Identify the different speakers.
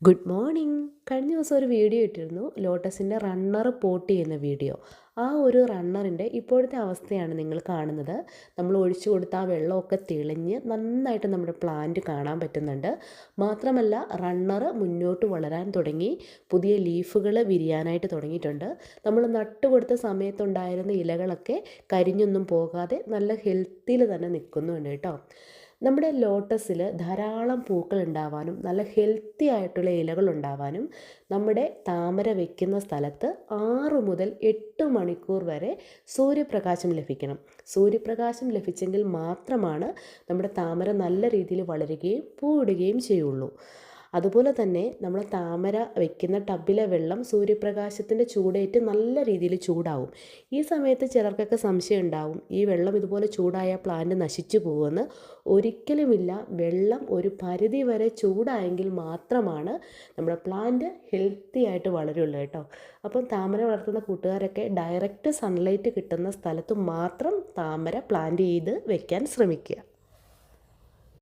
Speaker 1: Good morning. കഴിഞ്ഞ ദിവസം ഒരു വീഡിയോ ഇട്ടിരുന്നു, ലോട്ടസിൻ്റെ റണ്ണർ പോട്ട് ചെയ്യുന്ന വീഡിയോ. ആ ഒരു റണ്ണറിൻ്റെ ഇപ്പോഴത്തെ അവസ്ഥയാണ് നിങ്ങൾ കാണുന്നത്. നമ്മൾ ഒഴിച്ചു കൊടുത്ത ആ വെള്ളമൊക്കെ തെളിഞ്ഞ് നന്നായിട്ട് നമ്മുടെ പ്ലാന്റ് കാണാൻ പറ്റുന്നുണ്ട്. മാത്രമല്ല റണ്ണർ മുന്നോട്ട് വളരാൻ തുടങ്ങി, പുതിയ ലീഫുകൾ വിരിയാനായിട്ട് തുടങ്ങിയിട്ടുണ്ട്. നമ്മൾ നട്ടുകൊടുത്ത സമയത്തുണ്ടായിരുന്ന ഇലകളൊക്കെ കരിഞ്ഞൊന്നും പോകാതെ നല്ല ഹെൽത്തിയിൽ തന്നെ നിൽക്കുന്നുണ്ട് കേട്ടോ. നമ്മുടെ ലോട്ടസിൽ ധാരാളം പൂക്കൾ ഉണ്ടാവാനും നല്ല ഹെൽത്തി ആയിട്ടുള്ള ഇലകൾ ഉണ്ടാവാനും നമ്മുടെ താമര വയ്ക്കുന്ന സ്ഥലത്ത് 6 മുതൽ 8 മണിക്കൂർ വരെ സൂര്യപ്രകാശം ലഭിക്കണം. സൂര്യപ്രകാശം ലഭിച്ചെങ്കിൽ മാത്രമാണ് നമ്മുടെ താമര നല്ല രീതിയിൽ വളരുകയും പൂവിടുകയും ചെയ്യുള്ളൂ. അതുപോലെ തന്നെ നമ്മൾ താമര വയ്ക്കുന്ന ടബിലെ വെള്ളം സൂര്യപ്രകാശത്തിൻ്റെ ചൂടേറ്റ് നല്ല രീതിയിൽ ചൂടാവും. ഈ സമയത്ത് ചിലർക്കൊക്കെ സംശയം ഉണ്ടാവും, ഈ വെള്ളം ഇതുപോലെ ചൂടായ പ്ലാന്റ് നശിച്ചു പോകുമെന്ന്. ഒരിക്കലുമില്ല. വെള്ളം ഒരു പരിധി വരെ ചൂടായെങ്കിൽ മാത്രമാണ് നമ്മുടെ പ്ലാന്റ് ഹെൽത്തി ആയിട്ട് വളരുള്ളൂ കേട്ടോ. അപ്പം താമര വളർത്തുന്ന കൂട്ടുകാരൊക്കെ ഡയറക്റ്റ് സൺലൈറ്റ് കിട്ടുന്ന സ്ഥലത്ത് മാത്രം താമര പ്ലാന്റ് ചെയ്ത് വെക്കാൻ ശ്രമിക്കുക.